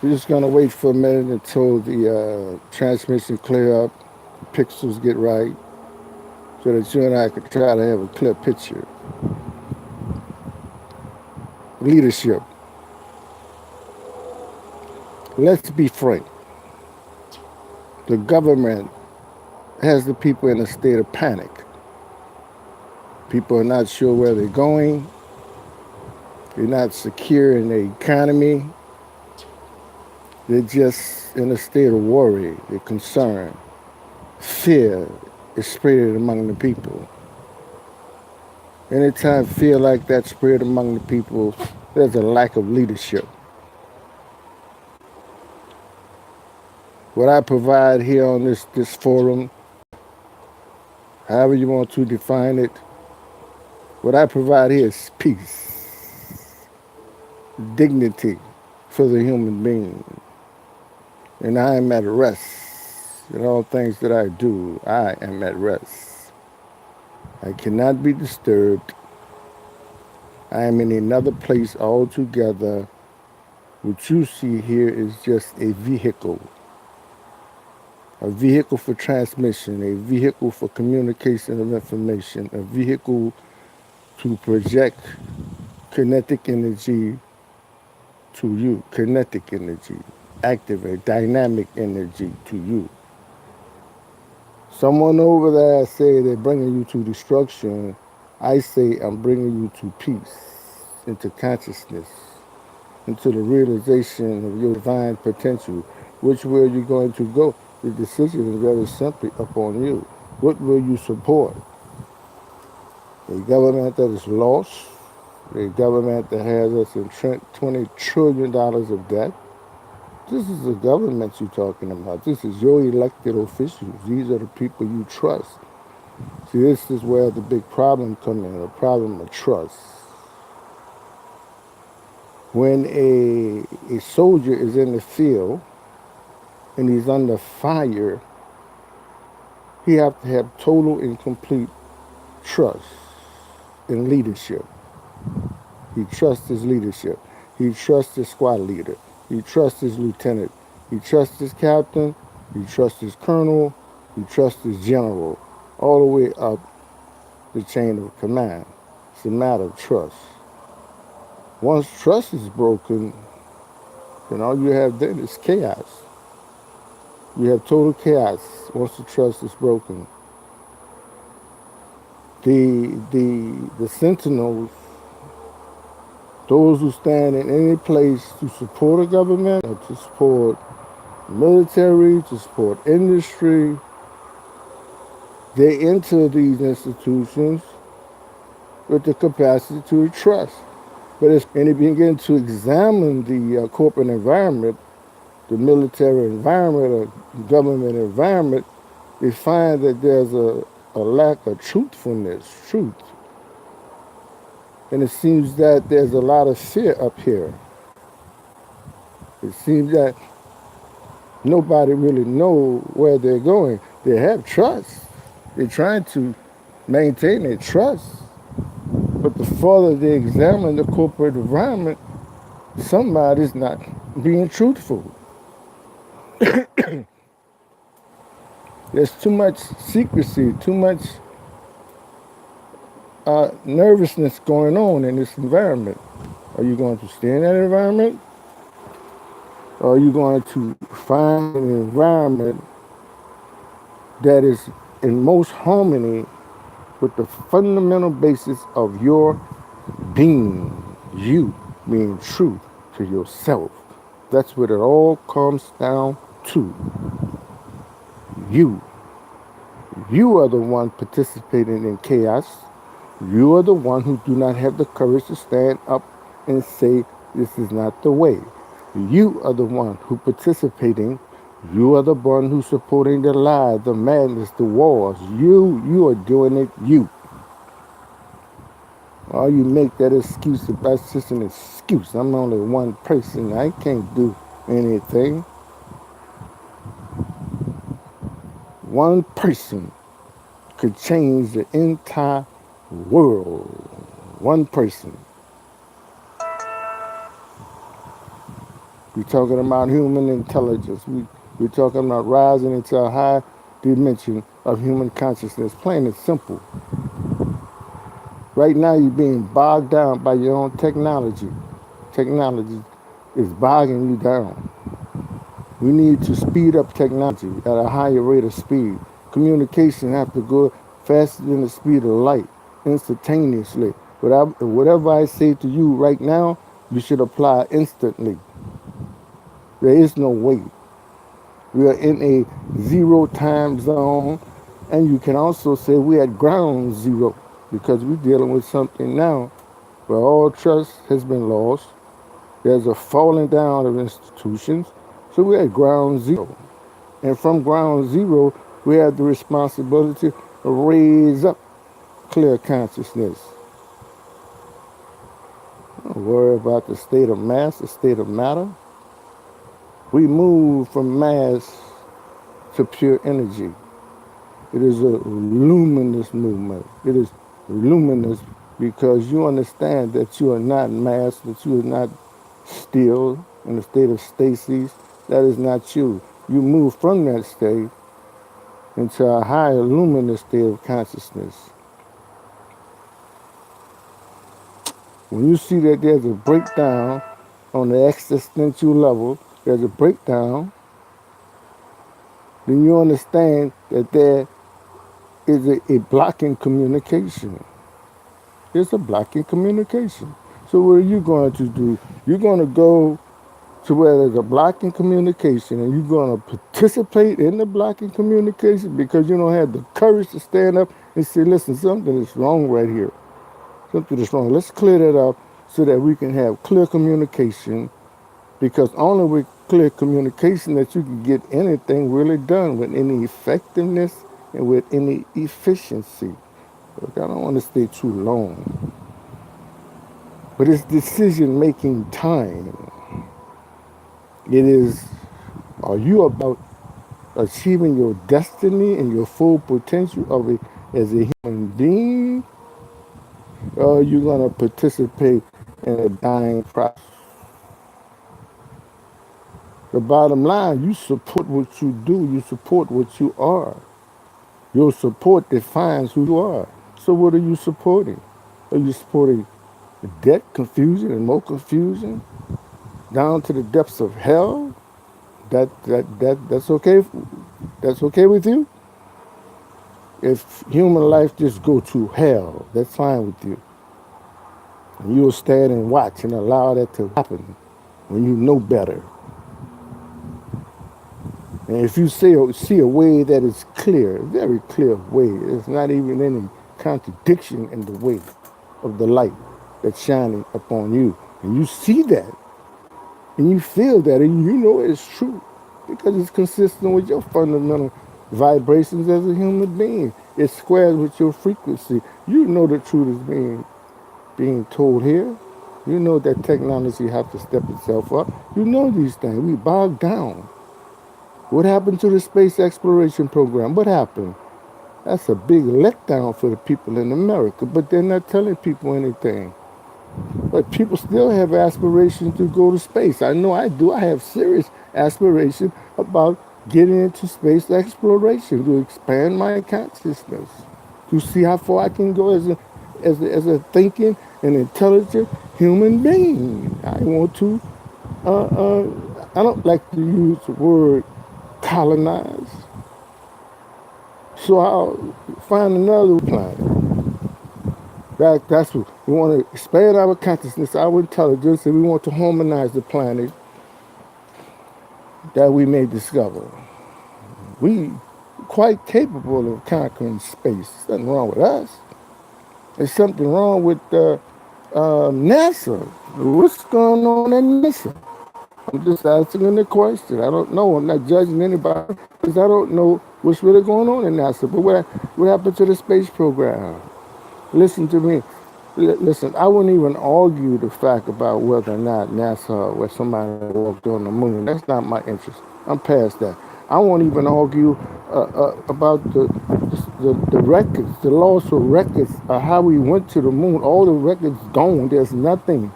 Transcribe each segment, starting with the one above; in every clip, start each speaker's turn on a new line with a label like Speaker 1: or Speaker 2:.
Speaker 1: We're just gonna wait for a minute until the transmission clear up, the pixels get right, so that you and I can try to have a clear picture. Leadership. Let's be frank. The government has the people in a state of panic. People are not sure where they're going. They're not secure in their economy. They're just in a state of worry. They're concerned. Fear is spread among the people. Anytime fear like that spread among the people, there's a lack of leadership. What I provide here on this forum, however you want to define it, what I provide here is peace, dignity for the human being. And I am at rest. In all things that I do, I am at rest. I cannot be disturbed. I am in another place altogether. What you see here is just a vehicle for transmission, a vehicle for communication of information, a vehicle to project kinetic energy to you, kinetic energy, activate dynamic energy to you. Someone over there say they're bringing you to destruction. I say I'm bringing you to peace, into consciousness, into the realization of your divine potential. Which way are you going to go? The decision is very simply upon you. What will you support? A government that is lost, a government that has us in $20 trillion of debt. This is the government you're talking about. This is your elected officials. These are the people you trust. See, this is where the big problem comes in, the problem of trust. When a soldier is in the field and he's under fire, he has to have total and complete trust in leadership. He trusts his leadership. He trusts his squad leader. He trusts his lieutenant. He trusts his captain. He trusts his colonel. He trusts his general. All the way up the chain of command. It's a matter of trust. Once trust is broken, then all you have then is chaos. You have total chaos once the trust is broken. The sentinels, those who stand in any place to support a government or to support military, to support industry, they enter these institutions with the capacity to trust. But as they begin to examine the corporate environment, the military environment, or government environment, they find that there's a lack of truth. And it seems that there's a lot of fear up here. It seems that nobody really knows where they're going. They have trust. They're trying to maintain their trust. But the further they examine the corporate environment, somebody's not being truthful. There's too much secrecy, too much nervousness going on in this environment. Are you going to stay in that environment? Or are you going to find an environment that is in most harmony with the fundamental basis of your being, you being true to yourself? That's what it all comes down to. You. You are the one participating in chaos. You are the one who do not have the courage to stand up and say, this is not the way. You are the one who participating. You are the one who's supporting the lies, the madness, the wars. You are doing it, you. All you make that excuse, that's just an excuse. I'm only one person. I can't do anything. One person could change the entire world. One person. We're talking about human intelligence. We're talking about rising into a high dimension of human consciousness, plain and simple. Right now, you're being bogged down by your own technology. Technology is bogging you down. We need to speed up technology at a higher rate of speed. Communication has to go faster than the speed of light, instantaneously. Whatever I say to you right now, you should apply instantly. There is no wait. We are in a zero time zone, and you can also say we're at ground zero because we're dealing with something now where all trust has been lost. There's a falling down of institutions, so we're at ground zero. And from ground zero, we have the responsibility to raise up clear consciousness. Don't worry about the state of mass, the state of matter. We move from mass to pure energy. It is a luminous movement. It is luminous because you understand that you are not mass, that you are not still in a state of stasis. That is not you. You move from that state into a higher luminous state of consciousness. When you see that there's a breakdown on the existential level, there's a breakdown, then you understand that there is a block in communication. There's a block in communication. So what are you going to do? You're going to go to where there's a block in communication and you're going to participate in the block in communication because you don't have the courage to stand up and say, listen, something is wrong right here. Something is wrong. Let's clear that up so that we can have clear communication, because only with clear communication that you can get anything really done with any effectiveness and with any efficiency. Look, I don't want to stay too long, but it's decision-making time. It is, are you about achieving your destiny and your full potential of it as a human being, or are you going to participate in a dying process? The bottom line, you support what you do, you support what you are. Your support defines who you are. So what are you supporting? Are you supporting debt, confusion, and more confusion down to the depths of hell? That's okay. That's okay with you. If human life just go to hell, that's fine with you. And you'll stand and watch and allow that to happen when you know better. And if you see a way that is clear, a very clear way, there's not even any contradiction in the way of the light that's shining upon you, and you see that, and you feel that, and you know it's true, because it's consistent with your fundamental vibrations as a human being. It squares with your frequency. You know the truth is being told here. You know that technology has to step itself up. You know these things. We bog down. What happened to the space exploration program? What happened? That's a big letdown for the people in America, but they're not telling people anything. But people still have aspirations to go to space. I know I do. I have serious aspirations about getting into space exploration to expand my consciousness, to see how far I can go as a thinking and intelligent human being. I want to, I don't like to use the word colonize. So I'll find another planet. That's what we want to expand our consciousness, our intelligence, and we want to harmonize the planet that we may discover. We quite capable of conquering space. There's nothing wrong with us. There's something wrong with NASA. What's going on at NASA? I'm just asking the question. I don't know. I'm not judging anybody because I don't know what's really going on in NASA. But what happened to the space program? Listen to me. Listen, I wouldn't even argue the fact about whether or not NASA or somebody walked on the moon. That's not my interest. I'm past that. I won't even argue about the records, the loss of records of how we went to the moon. All the records gone. There's nothing.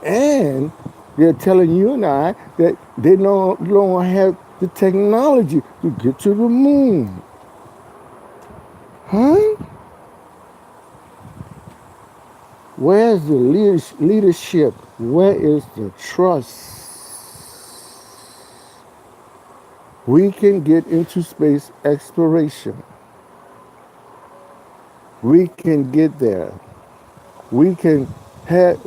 Speaker 1: And They're telling you and I that they no longer have the technology to get to the moon. Huh? Where's the leadership? Where is the trust? We can get into space exploration. We can get there. We can have,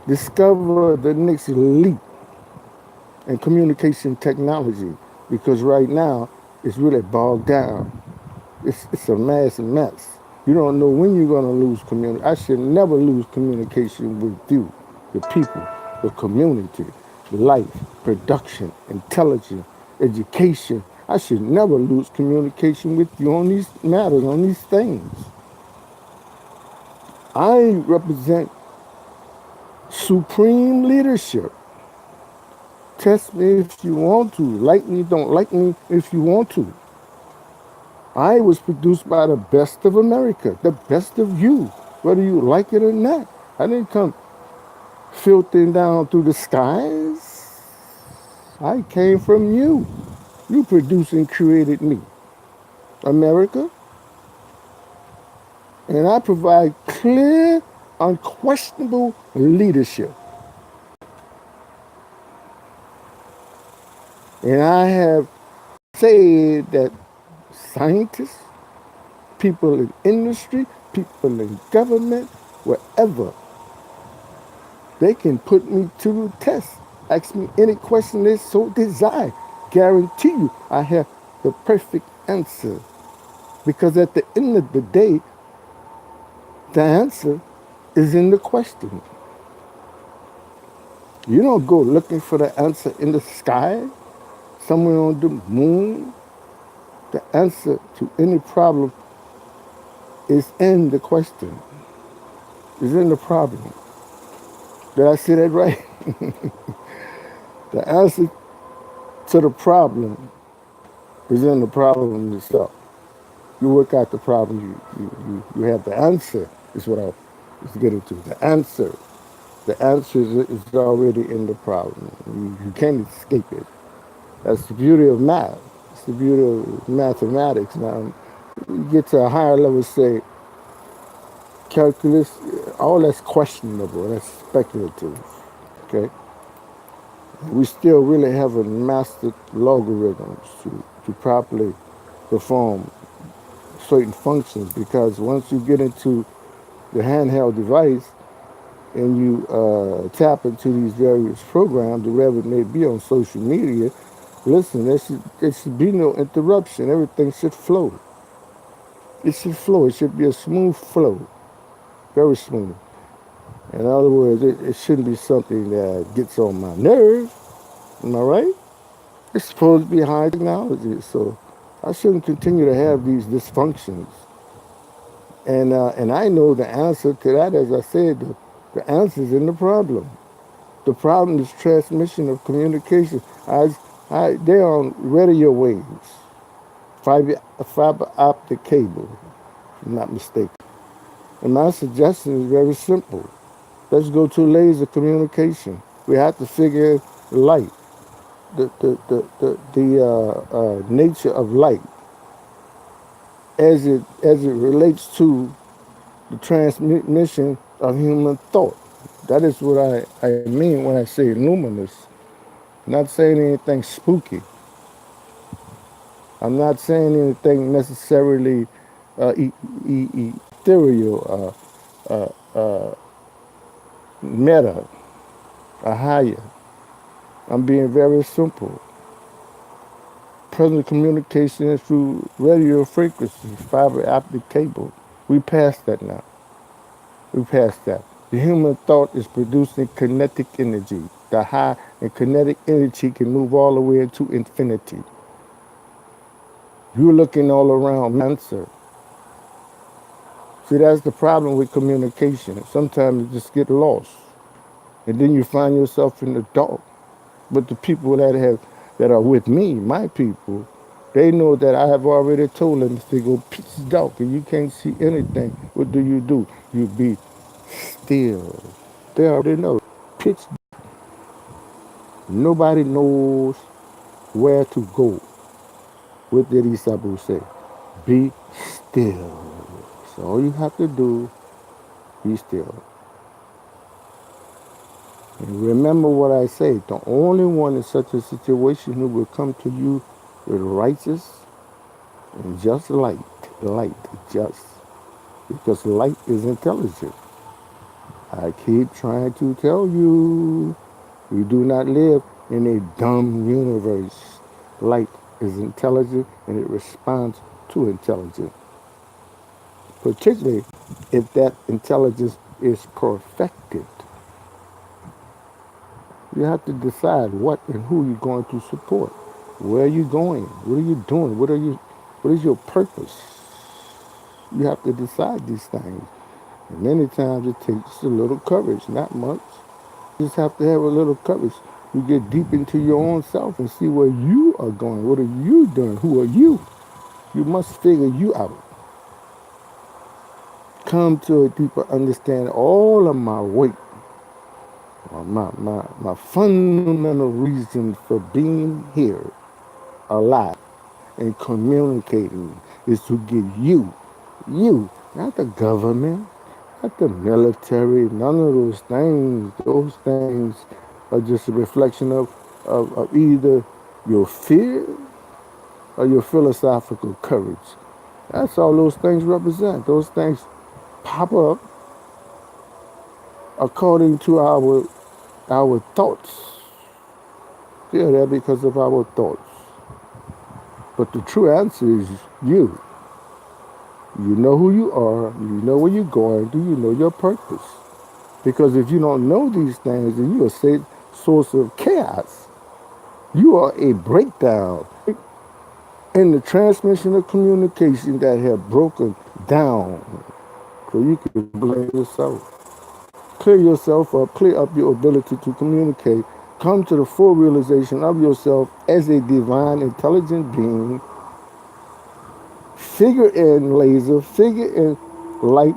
Speaker 1: discover the next leap in communication technology, because right now it's really bogged down. It's a mess. You don't know when you're going to lose community. I should never lose communication with you, the people, the community, life, production, intelligence, education. I should never lose communication with you on these matters, on these things. I represent supreme leadership. Test me if you want to. Like me, don't like me if you want to. I was produced by the best of America, the best of you, whether you like it or not. I didn't come filtering down through the skies. I came from you. You produced and created me, America. And I provide clear, unquestionable leadership. And I have said that scientists, people in industry, people in government, wherever, they can put me to the test. Ask me any question they so desire. Guarantee you I have the perfect answer. Because at the end of the day, the answer is in the question. You don't go looking for the answer in the sky, somewhere on the moon. The answer to any problem is in the question, is in the problem. Did I say that right? The answer to the problem is in the problem itself. You work out the problem, you have the answer, is what I was getting to. The answer. The answer is already in the problem. You can't escape it. That's the beauty of math. It's the beauty of mathematics. Now, you get to a higher level, say, calculus, all that's questionable, that's speculative. Okay? We still really haven't mastered logarithms to properly perform certain functions, because once you get into the handheld device and you tap into these various programs, wherever it may be on social media, listen, there should be no interruption. Everything should flow. It should flow. It should be a smooth flow. Very smooth. In other words, it shouldn't be something that gets on my nerve. Am I right? It's supposed to be high technology, so I shouldn't continue to have these dysfunctions. And I know the answer to that, as I said, the answer is in the problem. The problem is transmission of communication. They're on radio waves, fiber optic cable, if I'm not mistaken. And my suggestion is very simple. Let's go to laser communication. We have to figure light, the nature of light as it relates to the transmission of human thought. That is what I mean when I say luminous. I'm not saying anything spooky. I'm not saying anything necessarily ethereal, meta, or higher. I'm being very simple. Present communication is through radio frequencies, fiber optic cable. We passed that now. We passed that. The human thought is producing kinetic energy. The high and kinetic energy can move all the way into infinity. You're looking all around answer. See, that's the problem with communication. Sometimes you just get lost. And then you find yourself in the dark. But the people that are with me, my people, they know that I have already told them if they go pitch dark and you can't see anything, what do? You be still. They already know. Pitch. Nobody knows where to go. What did Isabu say? Be still. So all you have to do, be still. And remember what I say. The only one in such a situation who will come to you with righteous and just light. Light, just. Because light is intelligent. I keep trying to tell you, we do not live in a dumb universe. Light is intelligent and it responds to intelligence, particularly if that intelligence is perfected. You have to decide what and who you're going to support. Where are you going? What are you doing? What is your purpose? You have to decide these things. And many times it takes a little courage, not much. You just have to have a little courage. You get deep into your own self and see where you are going. What are you doing? Who are you? You must figure you out. Come to a deeper understanding. All of my weight, my fundamental reason for being here alive and communicating is to get you, not the government, not the military, none of those things. Those things are just a reflection of either your fear or your philosophical courage. That's all those things represent. Those things pop up according to our thoughts. Yeah, they're because of our thoughts. But the true answer is you. You know who you are. You know where you're going. Do you know your purpose? Because if you don't know these things, then you're a source of chaos. You are a breakdown in the transmission of communication that have broken down. So you can blame yourself. Clear yourself up, clear up your ability to communicate. Come to the full realization of yourself as a divine, intelligent being. Figure in laser, figure in light,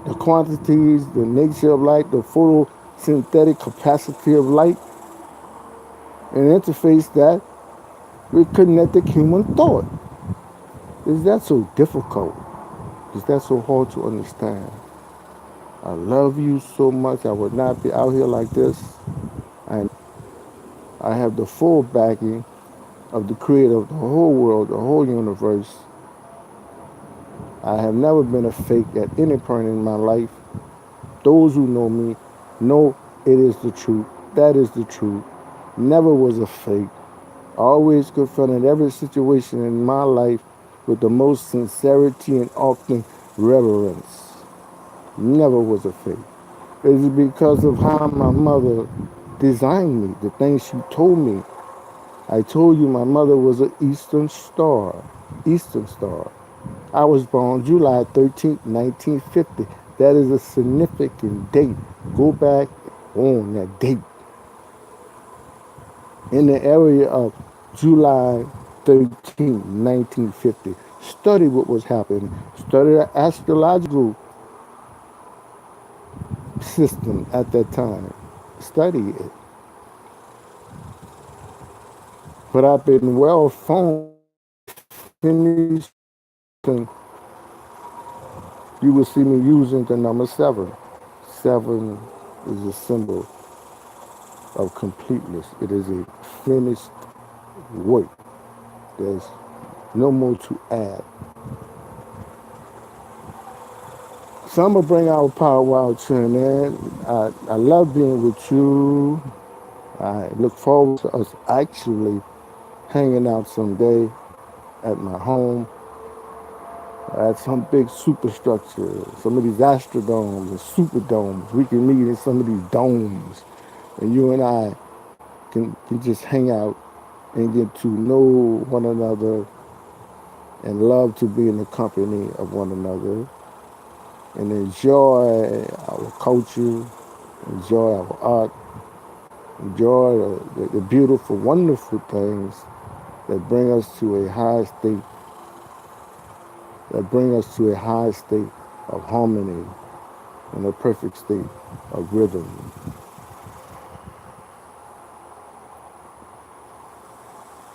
Speaker 1: the quantities, the nature of light, the photosynthetic capacity of light, and interface that with kinetic human thought. Is that so difficult? Is that so hard to understand? I love you so much. I would not be out here like this. And I have the full backing of the creator of the whole world, the whole universe. I have never been a fake at any point in my life. Those who know me know it is the truth. That is the truth. Never was a fake. Always confronted every situation in my life with the most sincerity and often reverence. Never was a fake. It's because of how my mother designed me, the things she told me. I told you my mother was an Eastern Star. Eastern Star. I was born July 13th, 1950. That is a significant date. Go back on that date. In the area of July 13th, 1950. Study what was happening. Study the astrological system at that time. Study it. But I've been well finished. You will see me using the number 7. 7 is a symbol of completeness. It is a finished work. There's no more to add. So I'm going to bring our powwow tune in. I love being with you. I look forward to us actually hanging out someday at my home, at some big superstructure, some of these astrodomes and superdomes. We can meet in some of these domes, and you and I can just hang out and get to know one another and love to be in the company of one another and enjoy our culture, enjoy our art, enjoy the beautiful, wonderful things that bring us to a high state, of harmony and a perfect state of rhythm.